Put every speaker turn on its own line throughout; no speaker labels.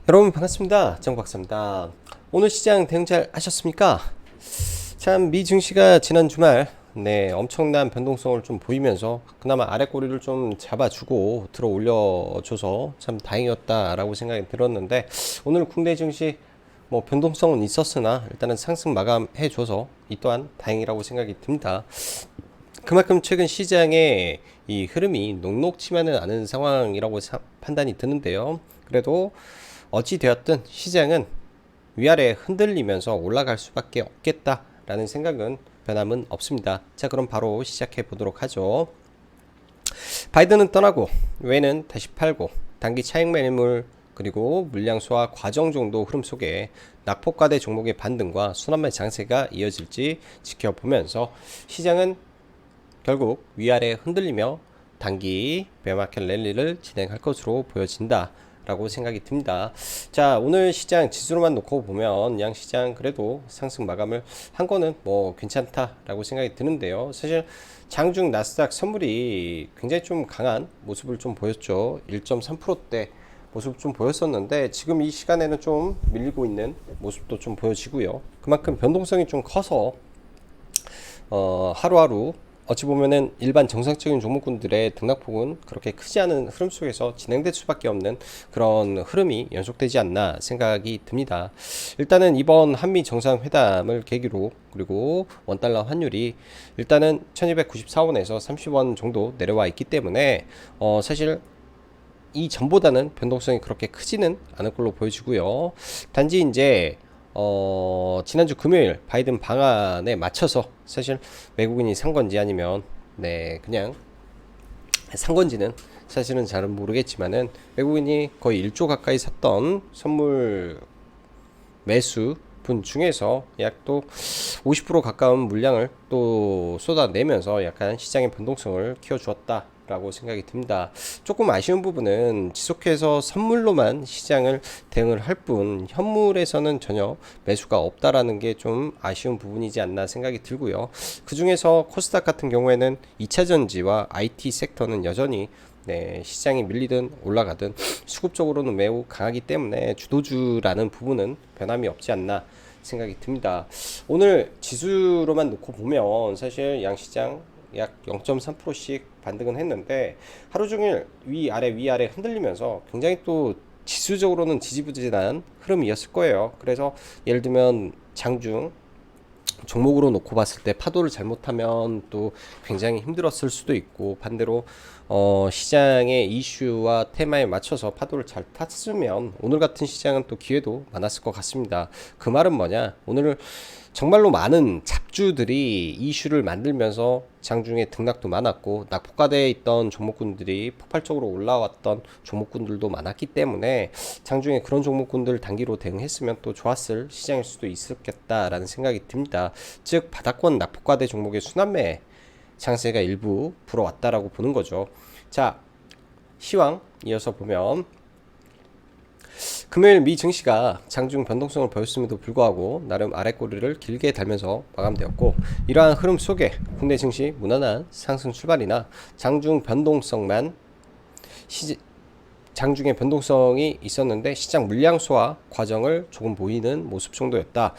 여러분 반갑습니다. 정박사입니다. 오늘 시장 대응 잘 하셨습니까? 참 미 증시가 지난 주말 엄청난 변동성을 좀 보이면서 그나마 아래 꼬리를 좀 잡아주고 들어 올려줘서 참 다행이었다라고 생각이 들었는데, 오늘 국내 증시 뭐 변동성은 있었으나 일단은 상승 마감해줘서 이 또한 다행이라고 생각이 듭니다. 그만큼 최근 시장의 이 흐름이 녹록치만은 않은 상황이라고 판단이 드는데요. 그래도 어찌 되었든 시장은 위아래 흔들리면서 올라갈 수밖에 없겠다라는 생각은 변함은 없습니다. 자, 그럼 바로 시작해 보도록 하죠. 바이든은 떠나고 외는 다시 팔고 단기 차익 매물 그리고 물량 소화 과정 정도 흐름 속에 낙폭과대 종목의 반등과 순환매 장세가 이어질지 지켜보면서 시장은 결국 위아래 흔들리며 단기 베어마켓 랠리를 진행할 것으로 보여진다 라고 생각이 듭니다. 자, 오늘 시장 지수로만 놓고 보면 양시장 그래도 상승 마감을 한 거는 뭐 괜찮다라고 생각이 드는데요. 사실 장중 나스닥 선물이 굉장히 좀 강한 모습을 좀 보였죠. 1.3%대 모습 좀 보였었는데 지금 이 시간에는 좀 밀리고 있는 모습도 좀 보여지고요. 그만큼 변동성이 좀 커서 하루하루 어찌 보면은 일반 정상적인 종목군들의 등락폭은 그렇게 크지 않은 흐름 속에서 진행될 수밖에 없는 그런 흐름이 연속되지 않나 생각이 듭니다. 일단은 이번 한미 정상회담을 계기로 그리고 원달러 환율이 일단은 1294원에서 30원 정도 내려와 있기 때문에 사실 이 전보다는 변동성이 그렇게 크지는 않을 걸로 보여지고요. 단지 이제 지난주 금요일 바이든 방안에 맞춰서 사실 외국인이 산 건지 아니면 그냥 산 건지는 사실은 잘은 모르겠지만은 외국인이 거의 1조 가까이 샀던 선물 매수 분 중에서 약 또 50% 가까운 물량을 또 쏟아내면서 약간 시장의 변동성을 키워주었다 라고 생각이 듭니다. 조금 아쉬운 부분은 지속해서 선물로만 시장을 대응을 할 뿐 현물에서는 전혀 매수가 없다라는 게 좀 아쉬운 부분이지 않나 생각이 들고요. 그 중에서 코스닥 같은 경우에는 2차전지와 IT 섹터는 여전히 시장이 밀리든 올라가든 수급적으로는 매우 강하기 때문에 주도주라는 부분은 변함이 없지 않나 생각이 듭니다. 오늘 지수로만 놓고 보면 사실 양시장 약 0.3%씩 반등은 했는데 하루 종일 위아래 흔들리면서 굉장히 또 지수적으로는 지지부진한 흐름이었을 거예요. 그래서 예를 들면 장중 종목으로 놓고 봤을 때 파도를 잘못하면 또 굉장히 힘들었을 수도 있고, 반대로 시장의 이슈와 테마에 맞춰서 파도를 잘 탔으면 오늘 같은 시장은 또 기회도 많았을 것 같습니다. 그 말은 뭐냐, 오늘 정말로 많은 잡주들이 이슈를 만들면서 장중에 등락도 많았고 낙폭과대에 있던 종목군들이 폭발적으로 올라왔던 종목군들도 많았기 때문에 장중에 그런 종목군들 단기로 대응했으면 또 좋았을 시장일 수도 있었겠다라는 생각이 듭니다. 즉 바닥권 낙폭과대 종목의 순환매 장세가 일부 불어왔다라고 보는 거죠. 자, 시황 이어서 보면 금요일 미 증시가 장중 변동성을 보였음에도 불구하고 나름 아랫꼬리를 길게 달면서 마감되었고, 이러한 흐름 속에 국내 증시 무난한 상승 출발이나 장중 변동성만 장중에 변동성이 있었는데 시장 물량 소화 과정을 조금 보이는 모습 정도였다.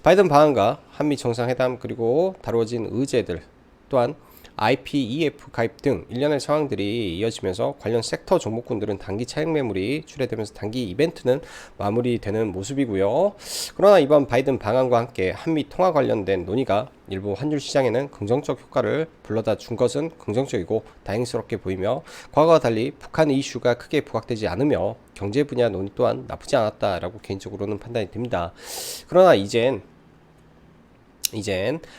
바이든 방안과 한미 정상회담 그리고 다루어진 의제들 또한 IPEF 가입 등 일련의 상황들이 이어지면서 관련 섹터 종목군들은 단기 차익 매물이 출회되면서 단기 이벤트는 마무리되는 모습이고요. 그러나 이번 바이든 방안과 함께 한미 통화 관련된 논의가 일부 환율 시장에는 긍정적 효과를 불러다 준 것은 긍정적이고 다행스럽게 보이며, 과거와 달리 북한 이슈가 크게 부각되지 않으며 경제 분야 논의 또한 나쁘지 않았다라고 개인적으로는 판단이 됩니다. 그러나 이젠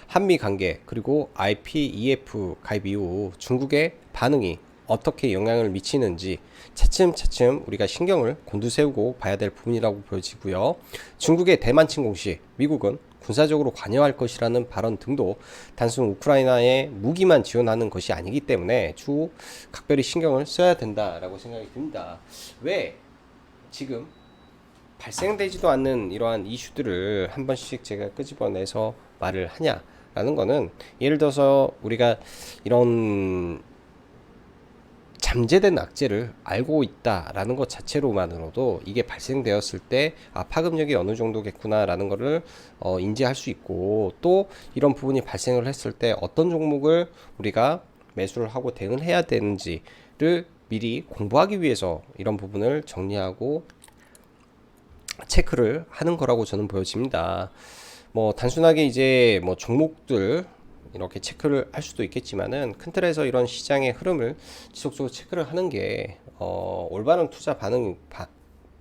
한미 관계 그리고 IPEF 가입 이후 중국의 반응이 어떻게 영향을 미치는지 차츰차츰 우리가 신경을 곤두세우고 봐야 될 부분이라고 보여지고요. 중국의 대만 침공 시 미국은 군사적으로 관여할 것이라는 발언 등도 단순 우크라이나에 무기만 지원하는 것이 아니기 때문에 추후 각별히 신경을 써야 된다라고 생각이 듭니다. 왜 지금 발생되지도 않는 이러한 이슈들을 한 번씩 제가 끄집어내서 말을 하냐라는 거는, 예를 들어서 우리가 이런 잠재된 악재를 알고 있다라는 것 자체로만으로도 이게 발생되었을 때 파급력이 어느 정도겠구나라는 것을 인지할 수 있고, 또 이런 부분이 발생을 했을 때 어떤 종목을 우리가 매수를 하고 대응을 해야 되는지를 미리 공부하기 위해서 이런 부분을 정리하고 체크를 하는 거라고 저는 보여집니다. 뭐 단순하게 이제 뭐 종목들 이렇게 체크를 할 수도 있겠지만은, 큰 틀에서 이런 시장의 흐름을 지속적으로 체크를 하는 게 올바른 투자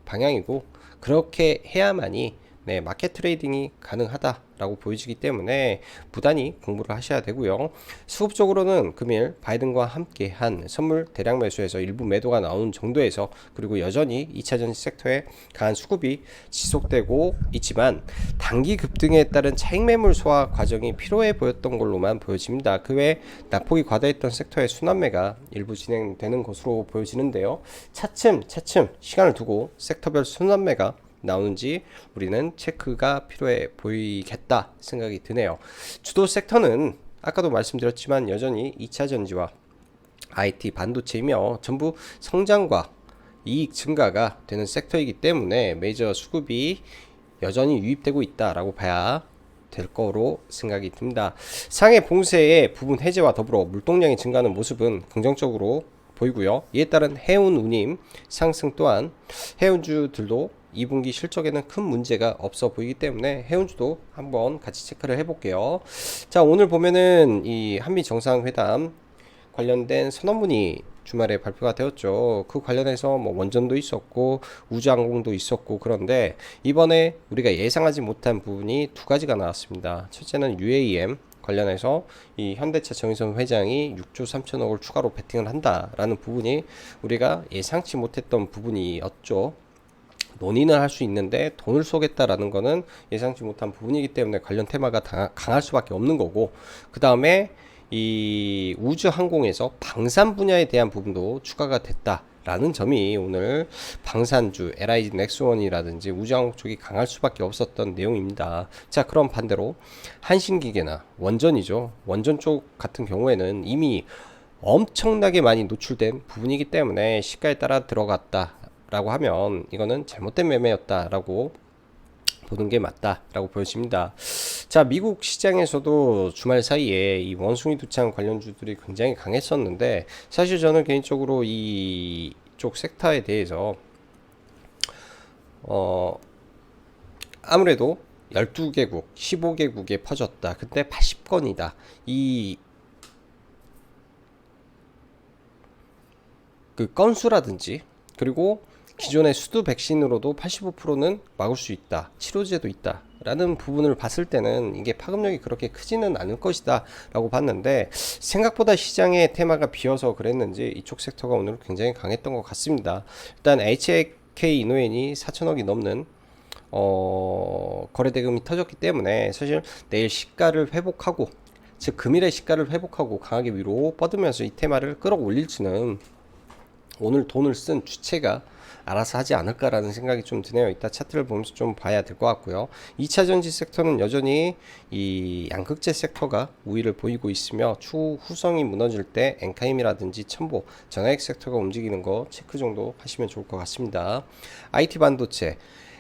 방향이고, 그렇게 해야만이 마켓 트레이딩이 가능하다라고 보여지기 때문에 부단히 공부를 하셔야 되고요. 수급적으로는 금일 바이든과 함께 한 선물 대량 매수에서 일부 매도가 나오는 정도에서, 그리고 여전히 2차전지 섹터에 강한 수급이 지속되고 있지만 단기 급등에 따른 차익 매물 소화 과정이 필요해 보였던 걸로만 보여집니다. 그 외에 낙폭이 과다했던 섹터의 순환매가 일부 진행되는 것으로 보여지는데요. 차츰 시간을 두고 섹터별 순환매가 나오는지 우리는 체크가 필요해 보이겠다 생각이 드네요. 주도 섹터는 아까도 말씀드렸지만 여전히 2차 전지와 IT 반도체이며 전부 성장과 이익 증가가 되는 섹터이기 때문에 메이저 수급이 여전히 유입되고 있다라고 봐야 될 거로 생각이 듭니다. 상해 봉쇄의 부분 해제와 더불어 물동량이 증가하는 모습은 긍정적으로 보이고요. 이에 따른 해운 운임 상승 또한 해운주들도 2분기 실적에는 큰 문제가 없어 보이기 때문에 해운주도 한번 같이 체크를 해볼게요. 자, 오늘 보면은 이 한미 정상회담 관련된 선언문이 주말에 발표가 되었죠. 그 관련해서 뭐 원전도 있었고 우주항공도 있었고, 그런데 이번에 우리가 예상하지 못한 부분이 두 가지가 나왔습니다. 첫째는 UAM 관련해서 이 현대차 정의선 회장이 6조 3천억을 추가로 베팅을 한다라는 부분이 우리가 예상치 못했던 부분이었죠. 논의는 할 수 있는데 돈을 쏘겠다라는 거는 예상치 못한 부분이기 때문에 관련 테마가 강할 수밖에 없는 거고, 그 다음에 이 우주 항공에서 방산 분야에 대한 부분도 추가가 됐다라는 점이 오늘 방산주 LIG 넥스원이라든지 우주항공 쪽이 강할 수밖에 없었던 내용입니다. 자, 그럼 반대로 한신기계나 원전이죠. 원전 쪽 같은 경우에는 이미 엄청나게 많이 노출된 부분이기 때문에 시가에 따라 들어갔다 라고 하면 이거는 잘못된 매매였다라고 보는 게 맞다라고 보여집니다. 자, 미국 시장에서도 주말 사이에 이 원숭이 두창 관련주들이 굉장히 강했었는데, 사실 저는 개인적으로 이쪽 섹터에 대해서 아무래도 12개국, 15개국에 퍼졌다. 근데 80건이다. 그 건수라든지, 그리고 기존의 수두 백신으로도 85%는 막을 수 있다, 치료제도 있다 라는 부분을 봤을 때는 이게 파급력이 그렇게 크지는 않을 것이다 라고 봤는데, 생각보다 시장의 테마가 비어서 그랬는지 이쪽 섹터가 오늘 굉장히 강했던 것 같습니다. 일단 HK 이노엔이 4천억이 넘는 거래 대금이 터졌기 때문에 사실 내일 시가를 회복하고, 즉 금일의 시가를 회복하고 강하게 위로 뻗으면서 이 테마를 끌어올릴지는 오늘 돈을 쓴 주체가 알아서 하지 않을까라는 생각이 좀 드네요. 이따 차트를 보면서 좀 봐야 될 것 같고요. 2차 전지 섹터는 여전히 이 양극재 섹터가 우위를 보이고 있으며, 추후 후성이 무너질 때 엔카임이라든지 첨보, 전화액 섹터가 움직이는 거 체크 정도 하시면 좋을 것 같습니다. IT 반도체,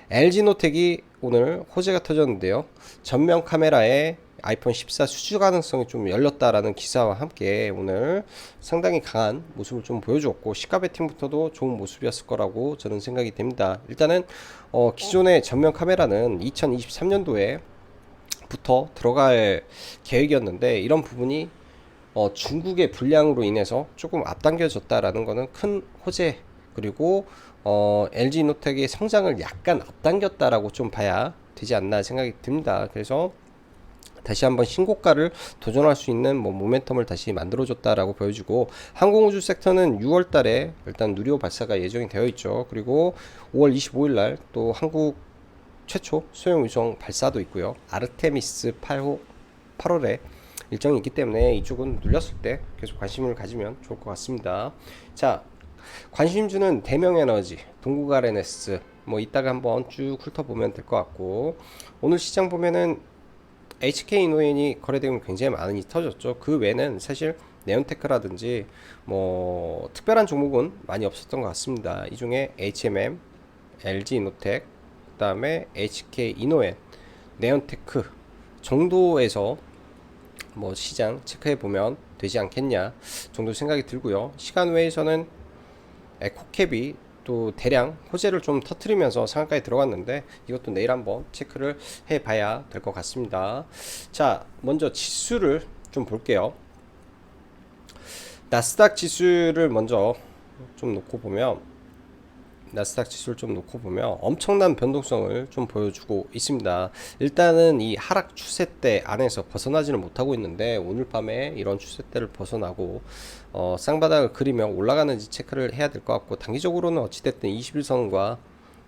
LG노텍이 오늘 호재가 터졌는데요. 전면 카메라에 아이폰 14 수주 가능성이 좀 열렸다라는 기사와 함께 오늘 상당히 강한 모습을 좀 보여주었고, 시가 베팅부터도 좋은 모습이었을 거라고 저는 생각이 됩니다. 일단은 기존의 전면 카메라는 2023년도에 부터 들어갈 계획이었는데, 이런 부분이 중국의 불량으로 인해서 조금 앞당겨졌다라는 거는 큰 호재, 그리고 LG노텍의 성장을 약간 앞당겼다라고 좀 봐야 되지 않나 생각이 듭니다. 그래서 다시 한번 신고가를 도전할 수 있는 모멘텀을 다시 만들어줬다라고 보여주고, 항공우주 섹터는 6월 달에 일단 누리호 발사가 예정이 되어 있죠. 그리고 5월 25일 날 또 한국 최초 소형 위성 발사도 있고요. 아르테미스 8호 8월에 일정이 있기 때문에 이쪽은 눌렸을 때 계속 관심을 가지면 좋을 것 같습니다. 자, 관심주는 대명에너지, 동국RNS 이따가 한번 쭉 훑어보면 될 것 같고, 오늘 시장 보면은 HK 이노엔이 거래대금 굉장히 많이 터졌죠. 그 외에는 사실 네온테크라든지 뭐 특별한 종목은 많이 없었던 것 같습니다. 이 중에 HMM, LG이노텍, 그다음에 HK 이노엔, 네온테크 정도에서 뭐 시장 체크해 보면 되지 않겠냐 정도 생각이 들고요. 시간 외에서는 에코캡이 또 대량 호재를 좀 터트리면서 상한가에 들어갔는데 이것도 내일 한번 체크를 해 봐야 될 것 같습니다. 자, 먼저 지수를 좀 볼게요. 나스닥 지수를 먼저 좀 놓고 보면 나스닥 지수를 좀 놓고 보면 엄청난 변동성을 좀 보여주고 있습니다. 일단은 이 하락 추세대 안에서 벗어나지는 못하고 있는데 오늘 밤에 이런 추세대를 벗어나고 쌍바닥을 그리며 올라가는지 체크를 해야 될 것 같고, 단기적으로는 어찌됐든 21선과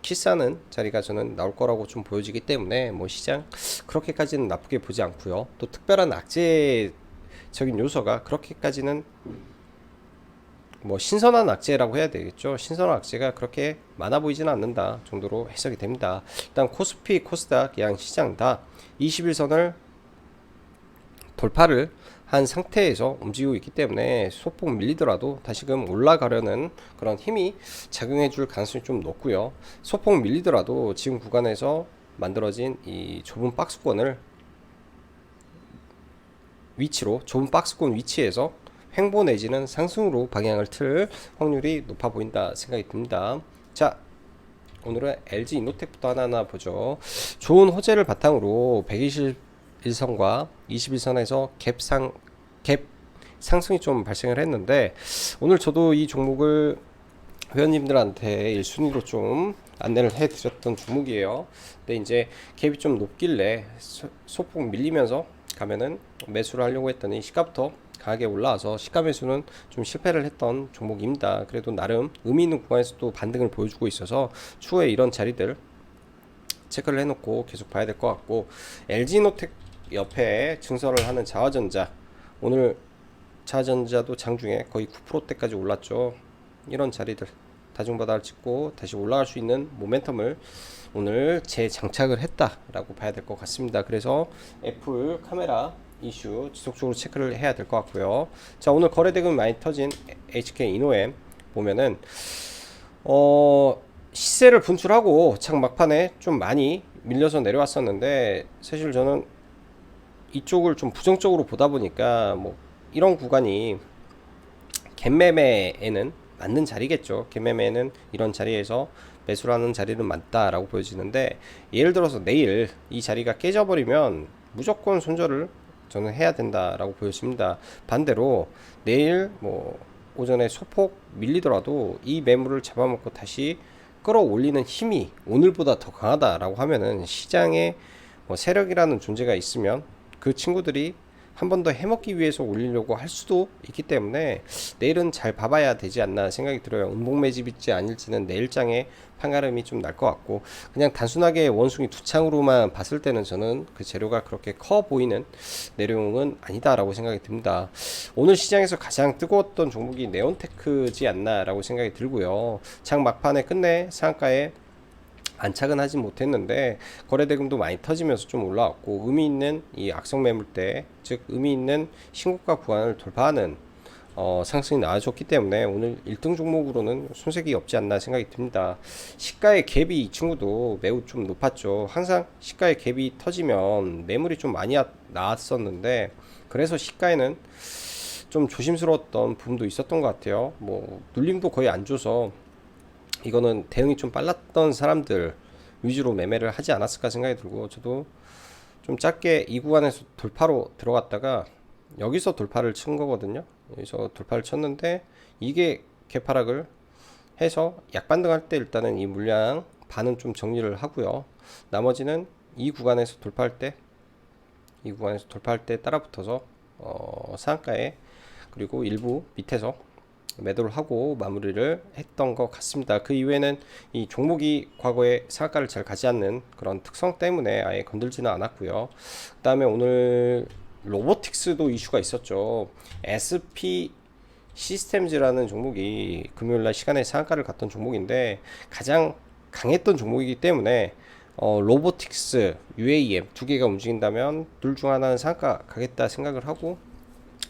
키스하는 자리가 저는 나올 거라고 좀 보여지기 때문에 뭐 시장 그렇게까지는 나쁘게 보지 않고요. 또 특별한 악재적인 요소가 그렇게까지는 뭐 신선한 악재라고 해야 되겠죠. 신선한 악재가 그렇게 많아 보이지는 않는다 정도로 해석이 됩니다. 일단 코스피, 코스닥 양 시장 다 21선을 돌파를 한 상태에서 움직이고 있기 때문에 소폭 밀리더라도 다시금 올라가려는 그런 힘이 작용해 줄 가능성이 좀 높고요. 소폭 밀리더라도 지금 구간에서 만들어진 이 좁은 박스권을 위치로, 좁은 박스권 위치에서 횡보 내지는 상승으로 방향을 틀 확률이 높아 보인다 생각이 듭니다. 자, 오늘은 LG 이노텍부터 하나하나 보죠. 좋은 호재를 바탕으로 121선과 21선에서 갭 상승이 좀 발생을 했는데, 오늘 저도 이 종목을 회원님들한테 1순위로 좀 안내를 해 드렸던 종목이에요. 근데 이제 갭이 좀 높길래 소폭 밀리면서 가면은 매수를 하려고 했더니 시가부터 강하게 올라와서 시가 매수는 좀 실패를 했던 종목입니다. 그래도 나름 의미 있는 구간에서 또 반등을 보여주고 있어서 추후에 이런 자리들 체크를 해놓고 계속 봐야 될 것 같고, LG노텍 옆에 증설을 하는 자화전자, 오늘 자화전자도 장중에 거의 9%대까지 올랐죠. 이런 자리들 다중바닥을 찍고 다시 올라갈 수 있는 모멘텀을 오늘 재장착을 했다라고 봐야 될 것 같습니다. 그래서 애플 카메라 이슈 지속적으로 체크를 해야 될 것 같고요. 자, 오늘 거래대금 많이 터진 HK 이노엠 보면은 시세를 분출하고 창 막판에 좀 많이 밀려서 내려왔었는데, 사실 저는 이쪽을 좀 부정적으로 보다 보니까 뭐 이런 구간이 갭매매에는 맞는 자리겠죠. 갭매매는 이런 자리에서 매수를 하는 자리는 맞다라고 보여지는데, 예를 들어서 내일 이 자리가 깨져버리면 무조건 손절을 저는 해야 된다라고 보여집니다. 반대로 내일 뭐 오전에 소폭 밀리더라도 이 매물을 잡아먹고 다시 끌어올리는 힘이 오늘보다 더 강하다라고 하면은 시장에 뭐 세력이라는 존재가 있으면 그 친구들이 한 번 더 해먹기 위해서 올리려고 할 수도 있기 때문에 내일은 잘 봐봐야 되지 않나 생각이 들어요. 음봉 매집일지 아닐지는 내일장에 판가름이 좀 날 것 같고, 그냥 단순하게 원숭이 두 창으로만 봤을 때는 저는 그 재료가 그렇게 커 보이는 내용은 아니다라고 생각이 듭니다. 오늘 시장에서 가장 뜨거웠던 종목이 네온테크지 않나라고 생각이 들고요. 장 막판에 끝내 상한가에 안착은 하지 못했는데 거래대금도 많이 터지면서 좀 올라왔고, 의미 있는 이 악성 매물대, 즉 의미 있는 신고가 구간을 돌파하는 상승이 나와줬기 때문에 오늘 1등 종목으로는 손색이 없지 않나 생각이 듭니다. 시가의 갭이 이 친구도 매우 좀 높았죠. 항상 시가의 갭이 터지면 매물이 좀 많이 나왔었는데, 그래서 시가에는 좀 조심스러웠던 부분도 있었던 것 같아요. 뭐 눌림도 거의 안 줘서 이거는 대응이 좀 빨랐던 사람들 위주로 매매를 하지 않았을까 생각이 들고, 저도 좀 짧게 이 구간에서 돌파로 들어갔다가 여기서 돌파를 친 거거든요. 여기서 돌파를 쳤는데 이게 개파락을 해서 약반등할 때 일단은 이 물량 반은 좀 정리를 하고요. 나머지는 이 구간에서 돌파할 때 따라붙어서 상한가에, 그리고 일부 밑에서 매도를 하고 마무리를 했던 것 같습니다. 그 이후에는 이 종목이 과거에 상한가를 잘 가지 않는 그런 특성 때문에 아예 건들지는 않았고요. 그 다음에 오늘 로보틱스도 이슈가 있었죠. SP 시스템즈라는 종목이 금요일날 시간에 상한가를 갔던 종목인데 가장 강했던 종목이기 때문에 로보틱스, UAM 두 개가 움직인다면 둘 중 하나는 상한가 가겠다 생각을 하고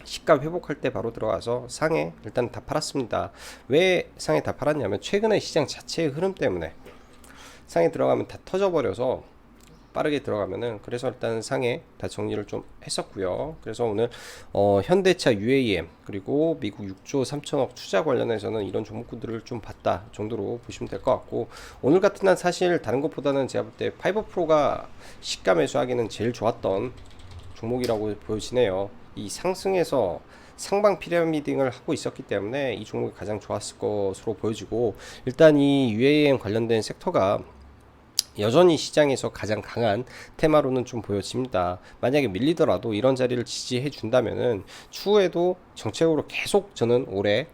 시가 회복할 때 바로 들어가서 상에 일단 다 팔았습니다. 왜 상에 다 팔았냐면 최근에 시장 자체의 흐름 때문에 상에 들어가면 다 터져버려서 빠르게 들어가면은, 그래서 일단 상에 다 정리를 좀 했었고요. 그래서 오늘 현대차 UAM 그리고 미국 6조 3천억 투자 관련해서는 이런 종목들을 좀 봤다 정도로 보시면 될 것 같고, 오늘 같은 날 사실 다른 것보다는 제가 볼 때 파이버 프로가 시가 매수하기는 제일 좋았던 종목이라고 보여지네요. 이 상승에서 상방 피라미딩을 하고 있었기 때문에 이 종목이 가장 좋았을 것으로 보여지고, 일단 이 UAM 관련된 섹터가 여전히 시장에서 가장 강한 테마로는 좀 보여집니다. 만약에 밀리더라도 이런 자리를 지지해 준다면은 추후에도 정책으로 계속 저는 올해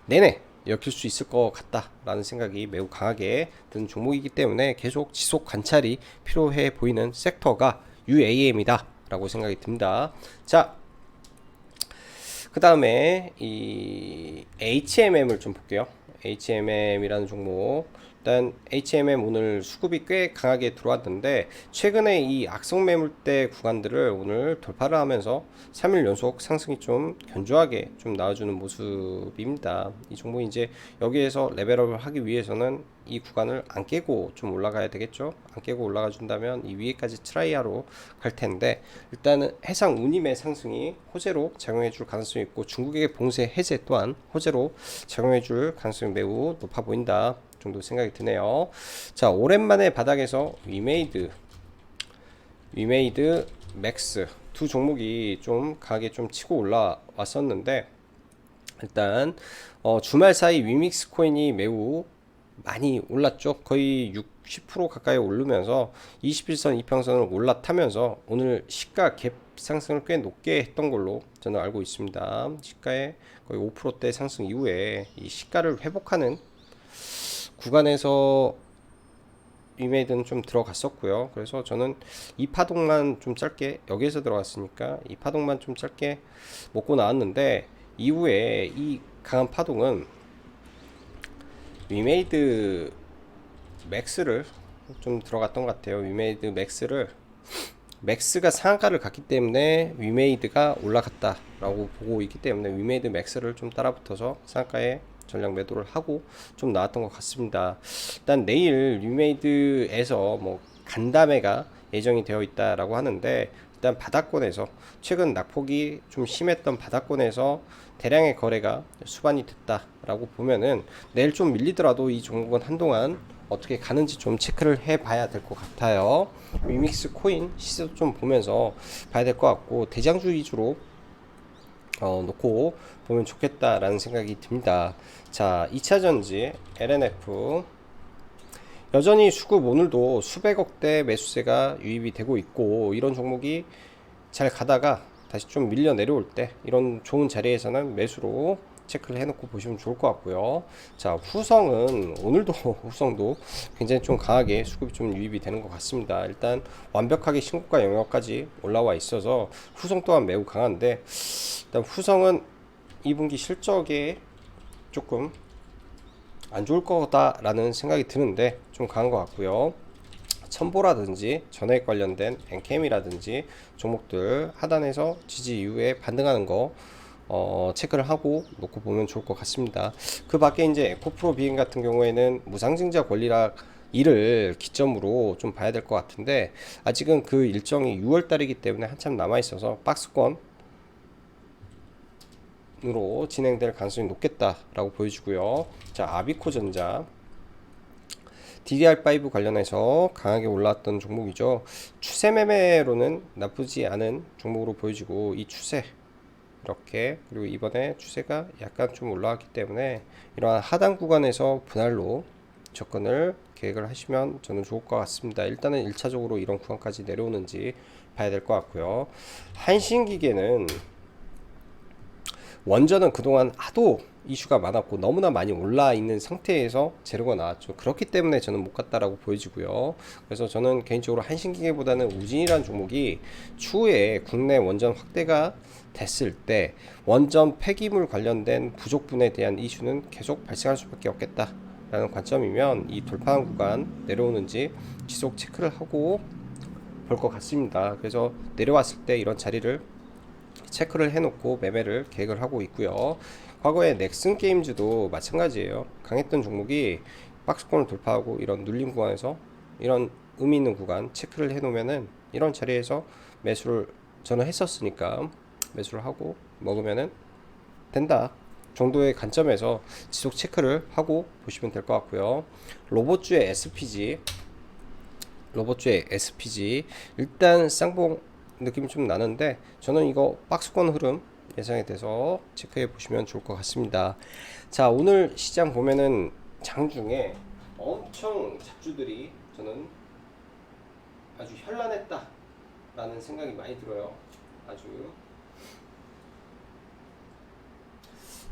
내내 엮일 수 있을 것 같다라는 생각이 매우 강하게 드는 종목이기 때문에 계속 지속 관찰이 필요해 보이는 섹터가 UAM이다 라고 생각이 듭니다. 자, 그 다음에 이 HMM을 좀 볼게요. HMM이라는 종목, 일단 HMM 오늘 수급이 꽤 강하게 들어왔는데 최근에 이 악성 매물대 구간들을 오늘 돌파를 하면서 3일 연속 상승이 좀 견조하게 좀 나와주는 모습입니다. 이 종목이 이제 여기에서 레벨업을 하기 위해서는 이 구간을 안 깨고 좀 올라가야 되겠죠. 안 깨고 올라가 준다면 이 위에까지 트라이하러 갈 텐데, 일단은 해상 운임의 상승이 호재로 작용해 줄 가능성이 있고 중국의 봉쇄 해제 또한 호재로 작용해 줄 가능성이 매우 높아 보인다 정도 생각이 드네요. 자, 오랜만에 바닥에서 위메이드 맥스 두 종목이 좀 강하게 좀 치고 올라왔었는데, 일단 주말 사이 위믹스 코인이 매우 많이 올랐죠. 거의 60% 가까이 오르면서 21선 이평선을 올라타면서 오늘 시가 갭 상승을 꽤 높게 했던 걸로 저는 알고 있습니다. 시가의 거의 5%대 상승 이후에 이 시가를 회복하는 구간에서 위메이드는 좀 들어갔었고요. 그래서 저는 이 파동만 좀 짧게, 여기에서 들어갔으니까 이 파동만 좀 짧게 먹고 나왔는데, 이후에 이 강한 파동은 위메이드 맥스를 좀 들어갔던 것 같아요. 위메이드 맥스가 상한가를 갔기 때문에 위메이드가 올라갔다 라고 보고 있기 때문에 위메이드 맥스를 좀 따라붙어서 상한가에 전략 매도를 하고 좀 나왔던 것 같습니다. 일단 내일 위메이드에서 뭐 간담회가 예정이 되어 있다라고 하는데, 일단 바닥권에서 최근 낙폭이 좀 심했던 바닥권에서 대량의 거래가 수반이 됐다라고 보면은 내일 좀 밀리더라도 이 종목은 한동안 어떻게 가는지 좀 체크를 해 봐야 될 것 같아요. 위믹스 코인 시세도 좀 보면서 봐야 될 것 같고, 대장주 위주로 놓고 보면 좋겠다라는 생각이 듭니다. 자, 2차전지 LNF 여전히 수급 오늘도 수백억대 매수세가 유입이 되고 있고, 이런 종목이 잘 가다가 다시 좀 밀려 내려올 때 이런 좋은 자리에서는 매수로 체크를 해놓고 보시면 좋을 것 같고요. 자, 후성은 오늘도 후성도 굉장히 좀 강하게 수급이 좀 유입이 되는 것 같습니다. 일단 완벽하게 신고가 영역까지 올라와 있어서 후성 또한 매우 강한데, 일단 후성은 2분기 실적에 조금 안 좋을 거다라는 생각이 드는데 좀 강한 것 같고요. 첨보라든지 전액 관련된 엔캠이라든지 종목들 하단에서 지지 이후에 반등하는 거 체크를 하고 놓고 보면 좋을 것 같습니다. 그 밖에 이제 에코프로 비행 같은 경우에는 무상증자 권리락 이를 기점으로 좀 봐야 될 것 같은데, 아직은 그 일정이 6월 달이기 때문에 한참 남아 있어서 박스권 으로 진행될 가능성이 높겠다라고 보여지고요. 자, 아비코전자 DDR5 관련해서 강하게 올라왔던 종목이죠. 추세 매매로는 나쁘지 않은 종목으로 보여지고, 이 추세 이렇게, 그리고 이번에 추세가 약간 좀 올라왔기 때문에 이러한 하단 구간에서 분할로 접근을 계획을 하시면 저는 좋을 것 같습니다. 일단은 1차적으로 이런 구간까지 내려오는지 봐야 될 것 같고요. 한신기계는 원전은 그동안 하도 이슈가 많았고 너무나 많이 올라 있는 상태에서 재료가 나왔죠. 그렇기 때문에 저는 못 갔다라고 보여지고요. 그래서 저는 개인적으로 한신기계보다는 우진이라는 종목이 추후에 국내 원전 확대가 됐을 때 원전 폐기물 관련된 부족분에 대한 이슈는 계속 발생할 수밖에 없겠다라는 관점이면 이 돌파한 구간 내려오는지 지속 체크를 하고 볼 것 같습니다. 그래서 내려왔을 때 이런 자리를 체크를 해놓고 매매를 계획을 하고 있고요. 과거에 넥슨 게임즈도 마찬가지예요. 강했던 종목이 박스권을 돌파하고 이런 눌림 구간에서 이런 의미 있는 구간 체크를 해놓으면은 이런 자리에서 매수를 저는 했었으니까 매수를 하고 먹으면은 된다 정도의 관점에서 지속 체크를 하고 보시면 될 것 같고요. 로봇주의 SPG 일단 쌍봉 느낌이 좀 나는데 저는 이거 박스권 흐름 예상이 돼서 체크해 보시면 좋을 것 같습니다. 자, 오늘 시장 보면은 장중에 엄청 잡주들이 저는 아주 현란했다 라는 생각이 많이 들어요. 아주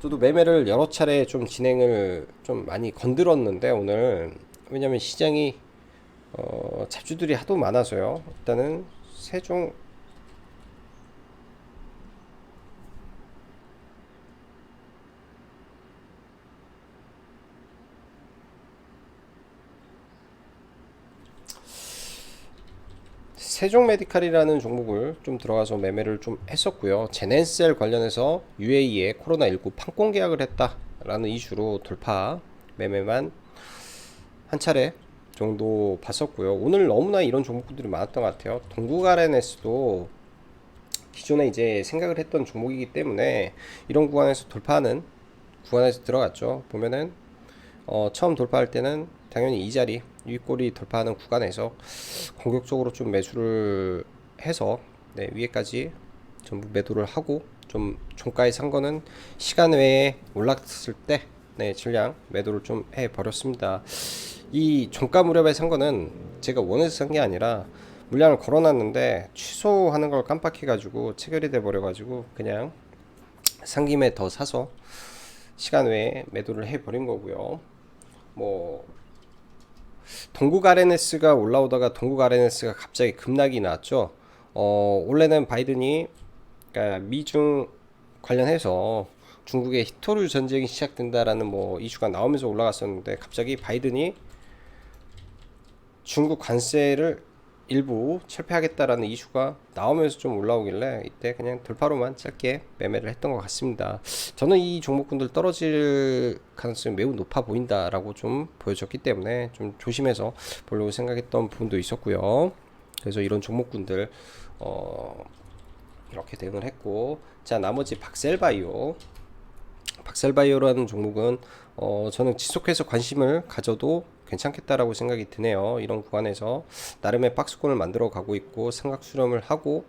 저도 매매를 여러 차례 좀 진행을 좀 많이 건드렸는데 오늘 왜냐면 시장이 잡주들이 하도 많아서요. 일단은 세종 메디칼이라는 종목을 좀 들어가서 매매를 좀 했었고요. 제넨셀 관련해서 UAE에 코로나19 판권 계약을 했다라는 이슈로 돌파 매매만 한 차례 정도 봤었고요. 오늘 너무나 이런 종목들이 많았던 것 같아요. 동국 RNS도 기존에 이제 생각을 했던 종목이기 때문에 이런 구간에서 돌파하는 구간에서 들어갔죠. 보면은 처음 돌파할 때는 당연히 이 자리 윗꼬리 돌파하는 구간에서 공격적으로 좀 매수를 해서 네, 위에까지 전부 매도를 하고 좀 종가에 산 거는 시간 외에 올랐을 때 네, 질량 매도를 좀 해 버렸습니다. 이 종가 무렵에 산 거는 제가 원해서 산 게 아니라 물량을 걸어놨는데 취소하는 걸 깜빡해가지고 체결이 돼 버려가지고 그냥 산 김에 더 사서 시간 외에 매도를 해 버린 거고요. 뭐 동국 RNS가 올라오다가 동국 RNS가 갑자기 급락이 나왔죠. 원래는 바이든이 그러니까 미중 관련해서 중국의 히토류 전쟁이 시작된다라는 뭐 이슈가 나오면서 올라갔었는데 갑자기 바이든이 중국 관세를 일부 철폐하겠다라는 이슈가 나오면서 좀 올라오길래 이때 그냥 돌파로만 짧게 매매를 했던 것 같습니다. 저는 이 종목군들 떨어질 가능성이 매우 높아 보인다라고 좀 보여졌기 때문에 좀 조심해서 보려고 생각했던 부분도 있었고요. 그래서 이런 종목군들 이렇게 대응을 했고, 자 나머지 박셀바이오라는 종목은 저는 지속해서 관심을 가져도 괜찮겠다라고 생각이 드네요. 이런 구간에서 나름의 박스권을 만들어 가고 있고 삼각 수렴을 하고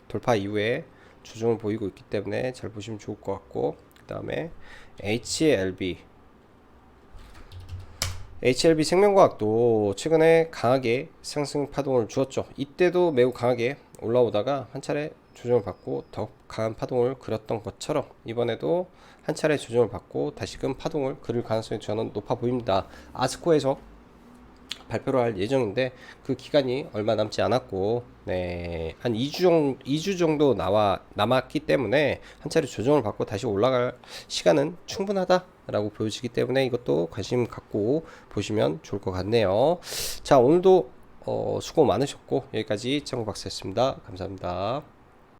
돌파 이후에 조정을 보이고 있기 때문에 잘 보시면 좋을 것 같고, 그 다음에 HLB 생명과학도 최근에 강하게 상승 파동을 주었죠. 이때도 매우 강하게 올라오다가 한 차례 조정을 받고 더 강한 파동을 그렸던 것처럼 이번에도 한 차례 조정을 받고 다시금 파동을 그릴 가능성이 저는 높아 보입니다. 아스코에서 발표를 할 예정인데 그 기간이 얼마 남지 않았고 네, 한 2주 정도 남았기 때문에 한 차례 조정을 받고 다시 올라갈 시간은 충분하다라고 보여지기 때문에 이것도 관심 갖고 보시면 좋을 것 같네요. 자, 오늘도 수고 많으셨고 여기까지 창구박사였습니다. 감사합니다.